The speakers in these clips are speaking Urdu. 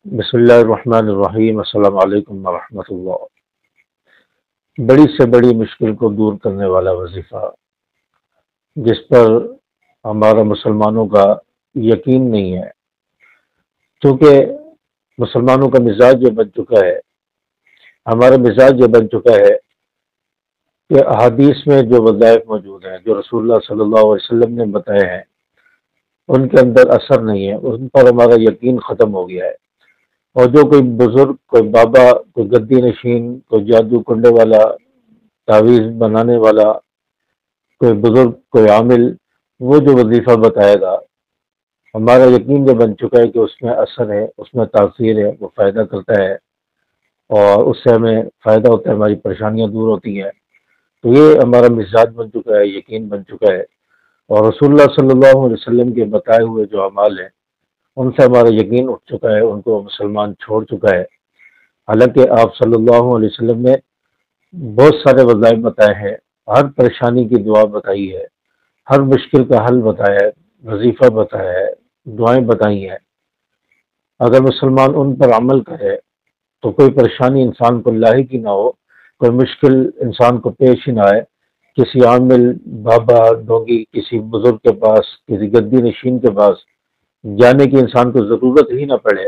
بسم اللہ الرحمن الرحیم۔ السلام علیکم ورحمۃ اللہ۔ بڑی سے بڑی مشکل کو دور کرنے والا وظیفہ جس پر ہمارا مسلمانوں کا یقین نہیں ہے، کیونکہ مسلمانوں کا مزاج یہ بن چکا ہے، ہمارا مزاج یہ بن چکا ہے کہ احادیث میں جو وظائف موجود ہیں، جو رسول اللہ صلی اللہ علیہ وسلم نے بتائے ہیں، ان کے اندر اثر نہیں ہے، ان پر ہمارا یقین ختم ہو گیا ہے۔ اور جو کوئی بزرگ، کوئی بابا، کوئی گدی نشین، کوئی جادو کنڈے والا، تعویذ بنانے والا، کوئی بزرگ، کوئی عامل، وہ جو وظیفہ بتائے گا، ہمارا یقین یہ بن چکا ہے کہ اس میں اثر ہے، اس میں تاثیر ہے، وہ فائدہ کرتا ہے اور اس سے ہمیں فائدہ ہوتا ہے، ہماری پریشانیاں دور ہوتی ہیں۔ تو یہ ہمارا مزاج بن چکا ہے، یقین بن چکا ہے، اور رسول اللہ صلی اللہ علیہ وسلم کے بتائے ہوئے جو اعمال ہیں ان سے ہمارا یقین اٹھ چکا ہے، ان کو مسلمان چھوڑ چکا ہے۔ حالانکہ آپ صلی اللہ علیہ وسلم نے بہت سارے وظائف بتائے ہیں، ہر پریشانی کی دعا بتائی ہے، ہر مشکل کا حل بتایا ہے، وظیفہ بتایا ہے، دعائیں بتائی ہیں۔ اگر مسلمان ان پر عمل کرے تو کوئی پریشانی انسان کو لاحق ہی نہ ہو، کوئی مشکل انسان کو پیش ہی نہ آئے، کسی عامل، بابا، ڈونگی، کسی بزرگ کے پاس، کسی گدی نشین کے پاس جانے کی انسان کو ضرورت ہی نہ پڑے۔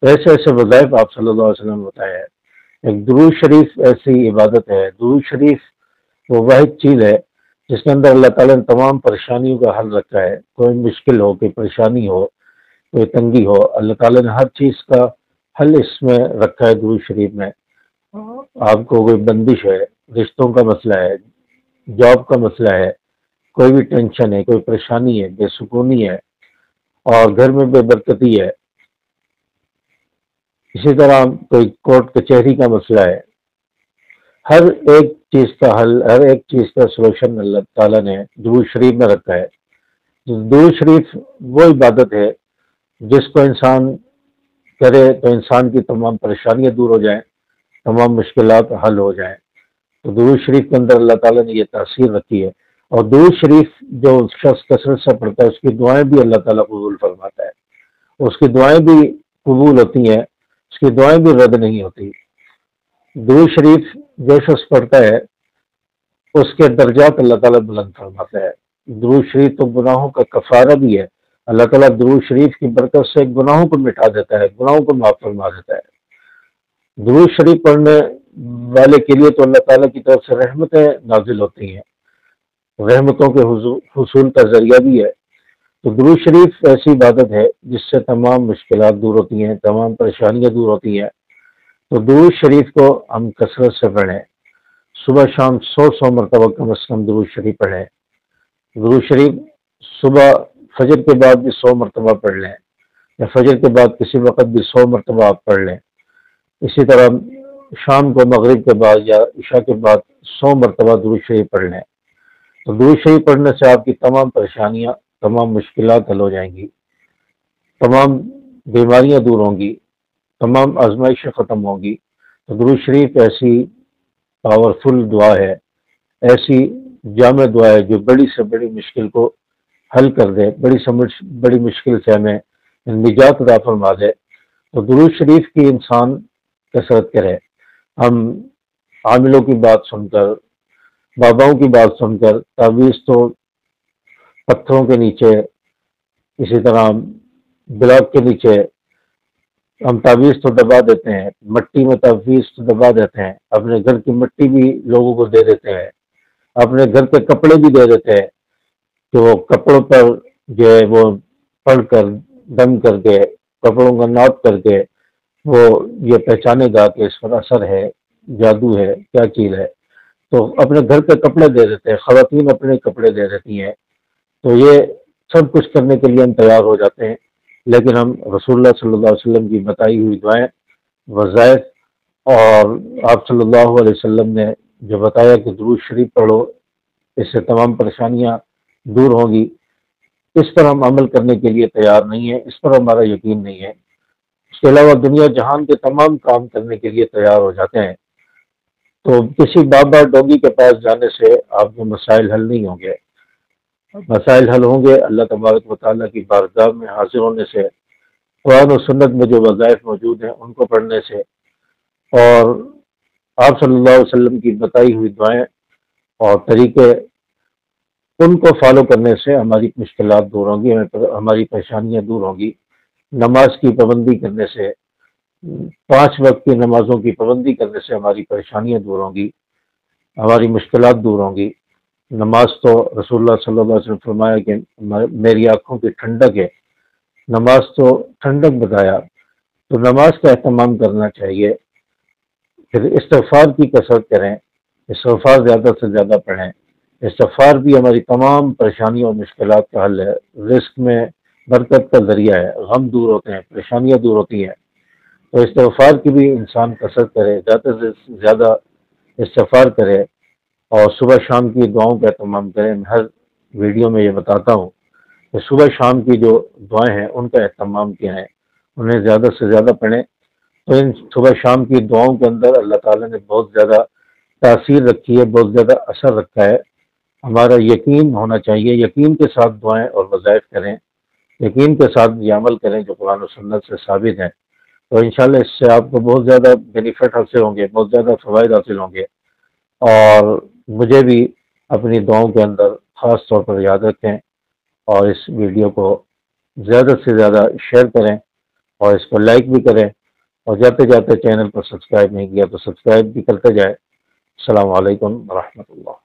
ایسے ایسے وظائف آپ صلی اللہ علیہ وسلم نے بتایا ہے۔ ایک درود شریف ایسی عبادت ہے، درود شریف وہ واحد چیز ہے جس کے اندر اللہ تعالیٰ نے تمام پریشانیوں کا حل رکھا ہے۔ کوئی مشکل ہو، کوئی پریشانی ہو، کوئی تنگی ہو، اللہ تعالیٰ نے ہر چیز کا حل اس میں رکھا ہے درود شریف میں۔ آپ کو کوئی بندش ہے، رشتوں کا مسئلہ ہے، جاب کا مسئلہ ہے، کوئی بھی ٹینشن ہے، کوئی پریشانی ہے، بے سکونی ہے، اور گھر میں بے برکتی ہے، اسی طرح کوئی کورٹ کچہری کا مسئلہ ہے، ہر ایک چیز کا حل، ہر ایک چیز کا سلوشن اللہ تعالیٰ نے درود شریف میں رکھا ہے۔ درود شریف وہ عبادت ہے جس کو انسان کرے تو انسان کی تمام پریشانیاں دور ہو جائیں، تمام مشکلات حل ہو جائیں۔ تو درود شریف کے اندر اللہ تعالیٰ نے یہ تاثیر رکھی ہے، اور درود شریف جو شخص کثرت سے پڑھتا ہے اس کی دعائیں بھی اللہ تعالیٰ قبول فرماتا ہے، اس کی دعائیں بھی قبول ہوتی ہیں، اس کی دعائیں بھی رد نہیں ہوتی۔ درود شریف جو شخص پڑھتا ہے اس کے درجات اللہ تعالیٰ بلند فرماتا ہے۔ درود شریف تو گناہوں کا کفارہ بھی ہے، اللہ تعالیٰ درود شریف کی برکت سے گناہوں کو مٹا دیتا ہے، گناہوں کو معاف فرما دیتا ہے۔ درود شریف پڑھنے والے کے لیے تو اللہ تعالیٰ کی طرف سے رحمتیں نازل ہوتی ہیں، رحمتوں کے حصول کا ذریعہ بھی ہے۔ تو درود شریف ایسی عبادت ہے جس سے تمام مشکلات دور ہوتی ہیں، تمام پریشانیاں دور ہوتی ہیں۔ تو درود شریف کو ہم کثرت سے پڑھیں، صبح شام 100 مرتبہ کم از کم درود شریف پڑھیں۔ درود شریف صبح فجر کے بعد بھی 100 مرتبہ پڑھ لیں، یا فجر کے بعد کسی وقت بھی 100 مرتبہ آپ پڑھ لیں۔ اسی طرح شام کو مغرب کے بعد یا عشاء کے بعد 100 مرتبہ درود شریف پڑھ لیں۔ تو درود شریف پڑھنے سے آپ کی تمام پریشانیاں، تمام مشکلات حل ہو جائیں گی، تمام بیماریاں دور ہوں گی، تمام آزمائشیں ختم ہوں گی۔ تو درود شریف ایسی پاورفل دعا ہے، ایسی جامع دعا ہے جو بڑی سے بڑی مشکل کو حل کر دے، بڑی مشکل سے ہمیں نجات عطا فرما دے۔ تو درود شریف کی انسان کثرت کرے۔ ہم عاملوں کی بات سن کر، باباؤں کی بات سن کر، تعویذ تو پتھروں کے نیچے، اسی طرح بلاک کے نیچے ہم تعویذ تو دبا دیتے ہیں، مٹی میں تعویذ تو دبا دیتے ہیں، اپنے گھر کی مٹی بھی لوگوں کو دے دیتے ہیں، اپنے گھر کے کپڑے بھی دے دیتے ہیں کہ وہ کپڑوں پر جو ہے وہ پڑھ کر، دم کر کے، کپڑوں کا ناپ کر کے وہ یہ پہچانے گا کہ اس پر اثر ہے، جادو ہے، کیا چیز ہے۔ تو اپنے گھر کے کپڑے دے دیتے ہیں، خواتین اپنے کپڑے دے دیتی ہیں۔ تو یہ سب کچھ کرنے کے لیے ہم تیار ہو جاتے ہیں، لیکن ہم رسول اللہ صلی اللہ علیہ وسلم کی بتائی ہوئی دعائیں، وظائف، اور آپ صلی اللہ علیہ وسلم نے جو بتایا کہ درود شریف پڑھو، اس سے تمام پریشانیاں دور ہوں گی، اس پر ہم عمل کرنے کے لیے تیار نہیں ہیں، اس پر ہمارا یقین نہیں ہے۔ اس کے علاوہ دنیا جہان کے تمام کام کرنے کے لیے تیار ہو جاتے ہیں۔ تو کسی بابا ڈوگی کے پاس جانے سے آپ کے مسائل حل نہیں ہوں گے، مسائل حل ہوں گے اللہ تبارک و تعالیٰ کی بارگاہ میں حاضر ہونے سے، قرآن و سنت میں جو وظائف موجود ہیں ان کو پڑھنے سے، اور آپ صلی اللہ علیہ وسلم کی بتائی ہوئی دعائیں اور طریقے ان کو فالو کرنے سے ہماری مشکلات دور ہوں گی، ہماری پریشانیاں دور ہوں گی۔ نماز کی پابندی کرنے سے، 5 وقت کی نمازوں کی پابندی کرنے سے ہماری پریشانیاں دور ہوں گی، ہماری مشکلات دور ہوں گی۔ نماز تو رسول اللہ صلی اللہ علیہ وسلم فرمایا کہ میری آنکھوں کی ٹھنڈک ہے، نماز تو ٹھنڈک بتایا، تو نماز کا اہتمام کرنا چاہیے۔ پھر استغفار کی کثرت کریں، استغفار زیادہ سے زیادہ پڑھیں۔ استغفار بھی ہماری تمام پریشانیوں اور مشکلات کا حل ہے، رزق میں برکت کا ذریعہ ہے، غم دور ہوتے ہیں، پریشانیاں دور ہوتی ہیں۔ تو استغفار کی بھی انسان کثرت کرے، زیادہ سے زیادہ استغفار کرے، اور صبح شام کی دعاؤں کا اہتمام کریں۔ میں ہر ویڈیو میں یہ بتاتا ہوں کہ صبح شام کی جو دعائیں ہیں ان کا اہتمام کیا ہے، انہیں زیادہ سے زیادہ پڑھیں۔ تو ان صبح شام کی دعاؤں کے اندر اللہ تعالیٰ نے بہت زیادہ تاثیر رکھی ہے، بہت زیادہ اثر رکھا ہے۔ ہمارا یقین ہونا چاہیے، یقین کے ساتھ دعائیں اور وظائف کریں، یقین کے ساتھ یہ عمل کریں جو قرآن و سنت سے ثابت ہے۔ تو انشاءاللہ اس سے آپ کو بہت زیادہ بینیفٹ حاصل ہوں گے، بہت زیادہ فوائد حاصل ہوں گے، اور مجھے بھی اپنی دعاؤں کے اندر خاص طور پر یاد رکھیں، اور اس ویڈیو کو زیادہ سے زیادہ شیئر کریں، اور اس کو لائک بھی کریں، اور جاتے جاتے چینل کو سبسکرائب نہیں کیا تو سبسکرائب بھی کرتے جائیں۔ السلام علیکم ورحمۃ اللہ۔